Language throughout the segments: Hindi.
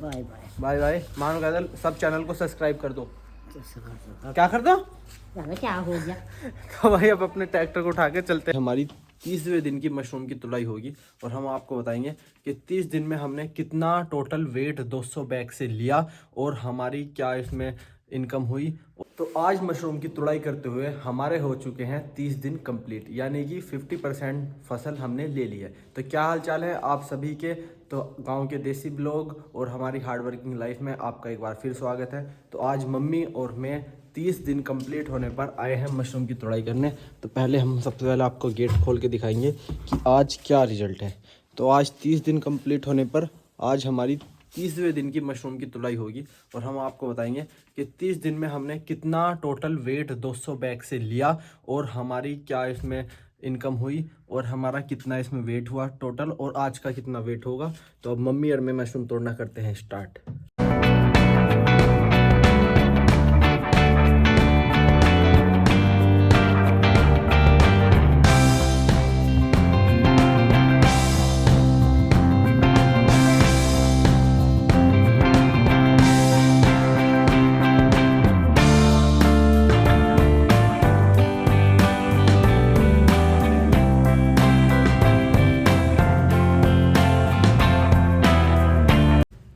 Bye bye bye bye. मानो गैदल सब चैनल को सब्सक्राइब कर दो। क्या क्या कर दो? क्या हो गया? तो भाई अब अपने ट्रैक्टर को उठा के चलते हैं। हमारी 30वें दिन की मशरूम की तुड़ाई होगी और हम आपको बताएंगे कि 30 दिन में हमने कितना टोटल वेट 200 बैग से लिया और हमारी क्या इसमें इनकम हुई। तो आज मशरूम की तुड़ाई करते हुए हमारे हो चुके हैं 30 दिन कंप्लीट, यानी कि 50% फसल हमने ले ली है। तो क्या हाल चाल है आप सभी के? तो गांव के देसी ब्लॉग और हमारी हार्ड वर्किंग लाइफ में आपका एक बार फिर स्वागत है। तो आज मम्मी और मैं 30 दिन कंप्लीट होने पर आए हैं मशरूम की तुड़ाई करने। तो पहले हम सबसे पहले आपको गेट खोल के दिखाएंगे कि आज क्या रिजल्ट है। तो आज 30 दिन कंप्लीट होने पर आज हमारी 30वें दिन की मशरूम की तुड़ाई होगी और हम आपको बताएंगे कि 30 दिन में हमने कितना टोटल वेट 200 बैग से लिया और हमारी क्या इसमें इनकम हुई और हमारा कितना इसमें वेट हुआ टोटल और आज का कितना वेट होगा। तो अब मम्मी और मैं मशरूम तोड़ना करते हैं स्टार्ट।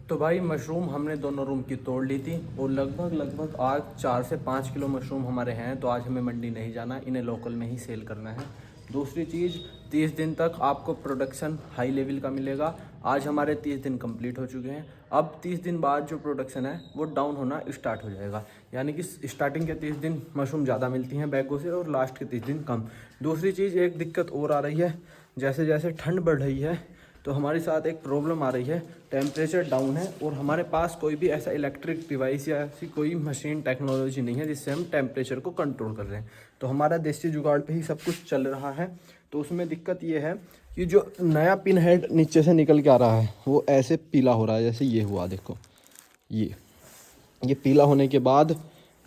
तो भाई मशरूम हमने दोनों रूम की तोड़ ली थी और लगभग आज 4 से 5 किलो मशरूम हमारे हैं। तो आज हमें मंडी नहीं जाना, इन्हें लोकल में ही सेल करना है। दूसरी चीज़ 30 दिन तक आपको प्रोडक्शन हाई लेवल का मिलेगा। आज हमारे 30 दिन कंप्लीट हो चुके हैं। अब 30 दिन बाद जो प्रोडक्शन है वो डाउन होना स्टार्ट हो जाएगा, यानी कि स्टार्टिंग के 30 दिन मशरूम ज़्यादा मिलती हैं बैगों से और लास्ट के 30 दिन कम। दूसरी चीज़ एक दिक्कत और आ रही है, जैसे जैसे ठंड बढ़ रही है तो हमारे साथ एक प्रॉब्लम आ रही है, टेम्परेचर डाउन है और हमारे पास कोई भी ऐसा इलेक्ट्रिक डिवाइस या ऐसी कोई मशीन टेक्नोलॉजी नहीं है जिससे हम टेम्परेचर को कंट्रोल कर रहे हैं। तो हमारा देसी जुगाड़ पे ही सब कुछ चल रहा है। तो उसमें दिक्कत ये है कि जो नया पिन हेड नीचे से निकल के आ रहा है वो ऐसे पीला हो रहा है, जैसे ये हुआ देखो, ये पीला होने के बाद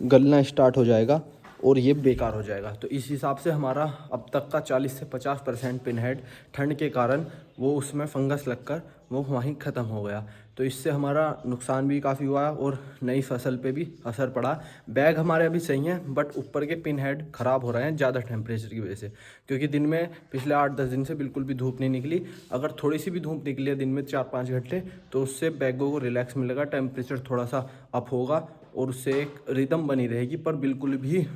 गलना स्टार्ट हो जाएगा और ये बेकार हो जाएगा। तो इस हिसाब से हमारा अब तक का 40 से 50% पिन हेड ठंड के कारण वो उसमें फंगस लगकर वो वहीं ख़त्म हो गया। तो इससे हमारा नुकसान भी काफ़ी हुआ और नई फसल पे भी असर पड़ा। बैग हमारे अभी सही हैं बट ऊपर के पिन हेड ख़राब हो रहे हैं ज़्यादा टेम्परेचर की वजह से, क्योंकि दिन में पिछले 8-10 दिन से बिल्कुल भी धूप नहीं निकली। अगर थोड़ी सी भी धूप निकली है दिन में 4-5 घंटे तो उससे बैगों को रिलैक्स मिलेगा, टेम्परेचर थोड़ा सा अप होगा और उससे एक रिदम बनी रहेगी। पर बिल्कुल भी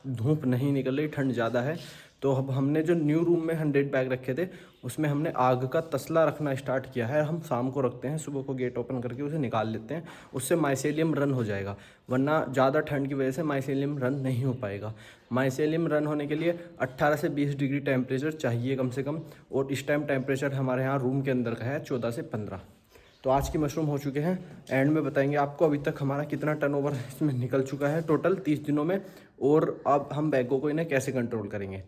धूप नहीं निकल रही, ठंड ज़्यादा है। तो अब हमने जो न्यू रूम में 100 बैग रखे थे उसमें हमने आग का तसला रखना स्टार्ट किया है। हम शाम को रखते हैं, सुबह को गेट ओपन करके उसे निकाल लेते हैं, उससे माइसेलियम रन हो जाएगा, वरना ज़्यादा ठंड की वजह से माइसेलियम रन नहीं हो पाएगा। माइसेलियम रन होने के लिए 18 से 20 डिग्री टेम्परेचर चाहिए कम से कम, और इस टाइम टेम्परेचर हमारे यहाँ रूम के अंदर का है 14 से 15। तो आज की मशरूम हो चुके हैं, एंड में बताएंगे आपको अभी तक हमारा कितना टर्नओवर इसमें निकल चुका है टोटल 30 दिनों में, और अब हम बैगों को इन्हें कैसे कंट्रोल करेंगे।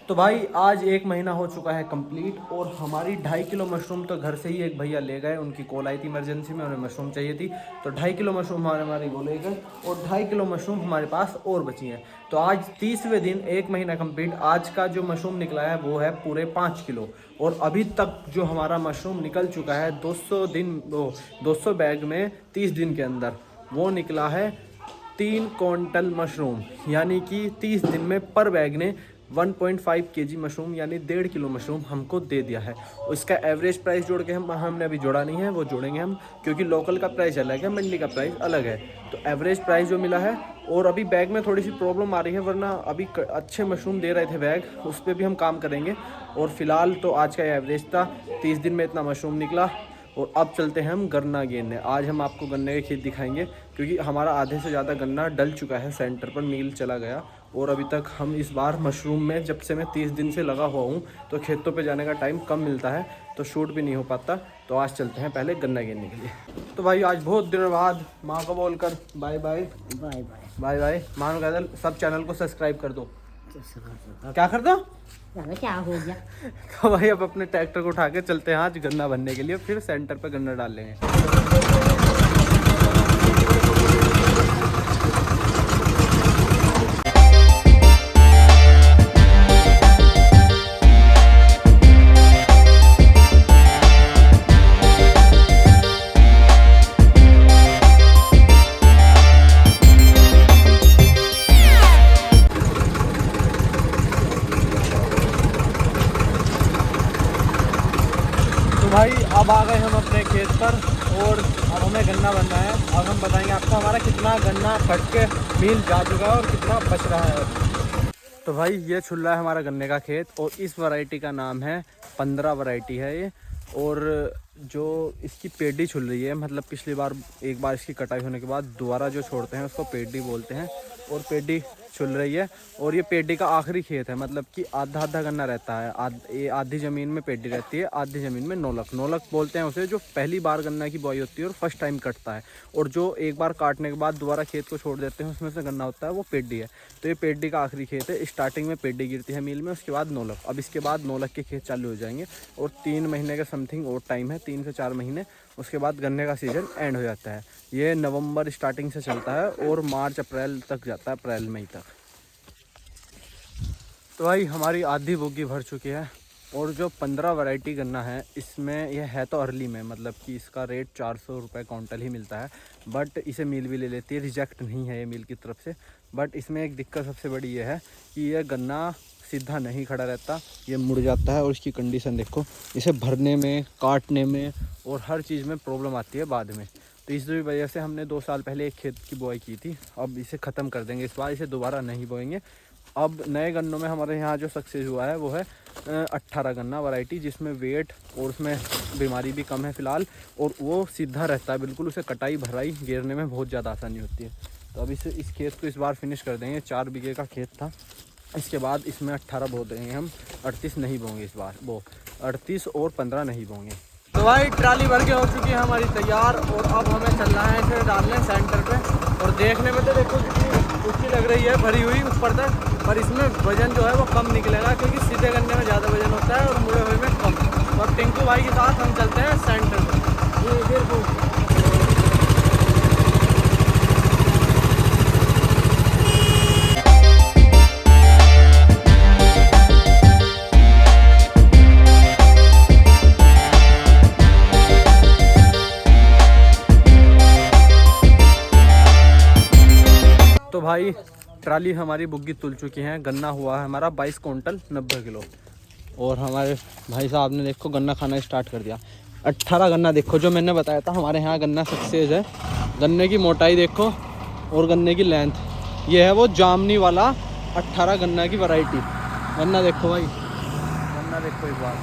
तो भाई आज 1 महीना हो चुका है कंप्लीट और हमारी 2.5 किलो मशरूम तो घर से ही एक भैया ले गए, उनकी कॉल आई थी इमरजेंसी में, उन्हें मशरूम चाहिए थी। तो 2.5 किलो मशरूम हमारे वो ले गए और 2.5 किलो मशरूम हमारे पास और बची हैं। तो आज 30वें दिन, 1 महीना कंप्लीट, आज का जो मशरूम निकला है वो है पूरे 5 किलो। और अभी तक जो हमारा मशरूम निकल चुका है 200 बैग में 30 दिन के अंदर, वो निकला है 3 क्विंटल मशरूम, यानी कि 30 दिन में पर बैग ने 1.5 kg मशरूम यानी 1.5 किलो मशरूम हमको दे दिया है। और इसका एवरेज प्राइस जोड़ के हमने अभी जोड़ा नहीं है, वो जोड़ेंगे हम, क्योंकि लोकल का प्राइस अलग है, मंडी का प्राइस अलग है। तो एवरेज प्राइस जो मिला है, और अभी बैग में थोड़ी सी प्रॉब्लम आ रही है, वरना अभी अच्छे मशरूम दे रहे थे बैग, उस पर भी हम काम करेंगे। और फिलहाल तो आज का एवरेज था, 30 दिन में इतना मशरूम निकला। और अब चलते हैं हम गन्ना गिनने। आज हम आपको गन्ने के खेत दिखाएंगे, क्योंकि हमारा आधे से ज़्यादा गन्ना डल चुका है, सेंटर पर मील चला गया। और अभी तक हम इस बार मशरूम में, जब से मैं 30 दिन से लगा हुआ हूँ, तो खेतों पे जाने का टाइम कम मिलता है, तो शूट भी नहीं हो पाता। तो आज चलते हैं पहले गन्ना गिनने के लिए। तो भाई आज बहुत दिनों बाद माँ को बोलकर bye bye bye bye bye bye. मानो गैदल सब चैनल को सब्सक्राइब कर दो। क्या कर दो? क्या हो गया? तो भाई अब अपने ट्रैक्टर को उठा के चलते हैं आज गन्ना भरने के लिए, फिर सेंटर पे गन्ना डाल लेंगे। अब आ गए हम अपने खेत पर और अब हमें गन्ना बनना है। अब हम बताएंगे आपको हमारा कितना गन्ना कट के मील जा चुका है और कितना बच रहा है। तो भाई ये छुल रहा है हमारा गन्ने का खेत और इस वैरायटी का नाम है 15 वैरायटी है ये। और जो इसकी पेडी छुल रही है, मतलब पिछली बार एक बार इसकी कटाई होने के बाद दोबारा जो छोड़ते हैं उसको पेडी बोलते हैं। और पेडी छुल रही है और ये पेडी का आखिरी खेत है, मतलब कि आधा आधा गन्ना रहता है। आधी ज़मीन में पेडी रहती है, आधी ज़मीन में नौलख। नौलख बोलते हैं उसे जो पहली बार गन्ना की बुआई होती है और फर्स्ट टाइम कटता है। और जो एक बार काटने के बाद दोबारा खेत को छोड़ देते हैं उसमें से गन्ना होता है, वो पेडी है। तो ये पेडी का आखिरी खेत है। स्टार्टिंग में पेडी गिरती है मील में, उसके बाद नौलख। अब इसके बाद नौलख के खेत चालू हो जाएंगे और 3 महीने के समथिंग और टाइम है, 3 से 4 महीने। उसके बाद गन्ने का सीज़न एंड हो जाता है। ये नवंबर स्टार्टिंग से चलता है और मार्च अप्रैल तक जाता है, अप्रैल मई तक। तो भाई हमारी आधी बोगी भर चुकी है और जो 15 वैरायटी गन्ना है इसमें यह है तो अर्ली में, मतलब कि इसका रेट 400 रुपये क्विंटल ही मिलता है। बट इसे मिल भी ले लेती है, रिजेक्ट नहीं है ये मिल की तरफ से। बट इसमें एक दिक्कत सबसे बड़ी ये है कि यह गन्ना सीधा नहीं खड़ा रहता, ये मुड़ जाता है। और इसकी कंडीशन देखो, इसे भरने में, काटने में और हर चीज़ में प्रॉब्लम आती है बाद में। तो इस वजह से हमने 2 साल पहले एक खेत की बुआई की थी, अब इसे ख़त्म कर देंगे इस बार, इसे दोबारा नहीं बोएंगे। अब नए गन्नों में हमारे यहाँ जो सक्सेस हुआ है वो है 18 गन्ना वैरायटी, जिसमें वेट और उसमें बीमारी भी कम है फ़िलहाल, और वो सीधा रहता है बिल्कुल। उसे कटाई भराई घेरने में बहुत ज़्यादा आसानी होती है। तो अब इस खेत को इस बार फिनिश कर देंगे। 4 बीघे का खेत था, इसके बाद इसमें 18 बो देंगे हम, 38 नहीं बोंगे इस बार, वो 38 और 15 नहीं बोंगे। तो भाई ट्राली भर के हो चुकी है हमारी तैयार और अब हमें चलना है इसे डालने सेंटर पे। और देखने में तो देखो कितनी ऊँची लग रही है भरी हुई ऊपर तक, पर इसमें वजन जो है वो कम निकलेगा क्योंकि सीधे गन्ने में ज़्यादा वजन होता है और मुड़े हुए में कम। तो अब टिंकू भाई के साथ हम चलते हैं सेंटर पर। ये देखो तो भाई ट्राली हमारी बुग्गी तुल चुकी है। गन्ना हुआ है हमारा 22 क्विंटल 90 किलो। और हमारे भाई साहब ने देखो गन्ना खाना स्टार्ट कर दिया। 18 गन्ना देखो, जो मैंने बताया था हमारे यहाँ गन्ना सक्सेस है। गन्ने की मोटाई देखो और गन्ने की लेंथ, ये है वो जामनी वाला 18 गन्ना की वैरायटी। गन्ना देखो भाई, गन्ना देखो एक बार।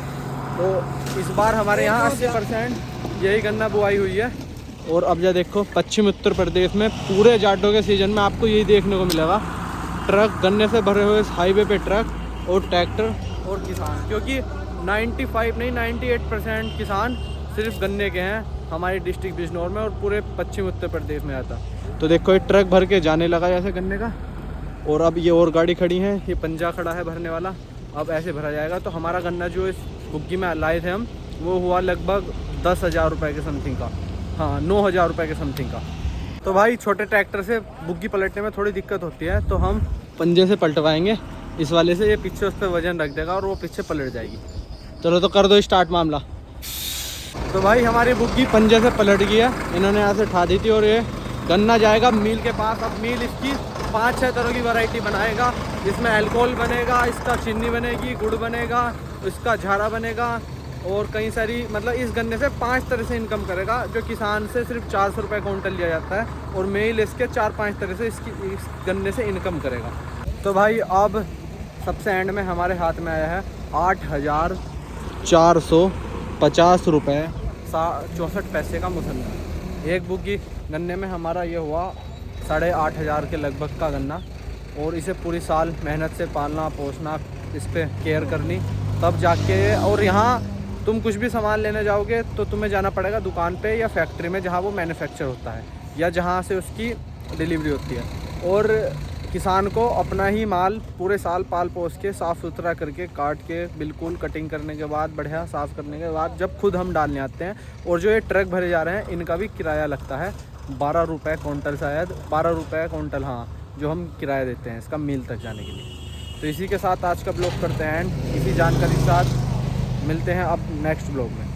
तो इस बार हमारे यहाँ 80% यही गन्ना बुआई हुई है। और अब जो देखो पश्चिम उत्तर प्रदेश में पूरे जाटों के सीज़न में आपको यही देखने को मिलेगा, ट्रक गन्ने से भरे हुए हाईवे पे ट्रक और ट्रैक्टर और किसान। क्योंकि 95 नहीं 98% किसान सिर्फ गन्ने के हैं हमारे डिस्ट्रिक्ट बिजनौर में और पूरे पश्चिम उत्तर प्रदेश में आता। तो देखो ये ट्रक भर के जाने लगा जैसे गन्ने का। और अब ये और गाड़ी खड़ी है, ये पंजा खड़ा है भरने वाला, अब ऐसे भरा जाएगा। तो हमारा गन्ना जो इस बुग्गी में लाए थे हम, वो हुआ लगभग 10,000 रुपये के समथिंग का, हाँ 9,000 रुपये के समथिंग का। तो भाई छोटे ट्रैक्टर से बुग्गी पलटने में थोड़ी दिक्कत होती है, तो हम पंजे से पलटवाएंगे इस वाले से। ये पीछे उस पर वजन रख देगा और वो पीछे पलट जाएगी। चलो तो कर दो स्टार्ट मामला। तो भाई हमारी बुग्गी पंजे से पलट गई है, इन्होंने यहाँ से उठा दी थी। और ये गन्ना जाएगा मील के पास। अब मील इसकी 5-6 तरह की वैरायटी बनाएगा, जिसमें अल्कोहल बनेगा, इसका चीनी बनेगी, गुड़ बनेगा, इसका झारा बनेगा और कई सारी, मतलब इस गन्ने से 5 तरह से इनकम करेगा। जो किसान से सिर्फ 400 रुपये क्विंटल लिया जाता है और मेल इसके 4-5 तरह से इस गन्ने से इनकम करेगा। तो भाई अब सबसे एंड में हमारे हाथ में आया है 8,450 रुपये 64 पैसे का मुसन्ना। एक बुग्गी गन्ने में हमारा ये हुआ 8,500 के लगभग का गन्ना। और इसे पूरी साल मेहनत से पालना पोसना, इस पर केयर करनी, तब जाके। और यहाँ तुम कुछ भी सामान लेने जाओगे तो तुम्हें जाना पड़ेगा दुकान पे या फैक्ट्री में जहाँ वो मैन्युफैक्चर होता है या जहाँ से उसकी डिलीवरी होती है। और किसान को अपना ही माल पूरे साल पाल पोस के साफ़ सुथरा करके काट के बिल्कुल कटिंग करने के बाद बढ़िया साफ़ करने के बाद जब खुद हम डालने आते हैं। और जो ये ट्रक भरे जा रहे हैं इनका भी किराया लगता है 12 रुपये क्विंटल, शायद 12 रुपये क्विंटल, हाँ, जो हम किराया देते हैं इसका मील तक जाने के लिए। तो इसी के साथ आज का ब्लॉग करते हैं एंड इसी जानकारी के साथ मिलते हैं अब नेक्स्ट ब्लॉग में।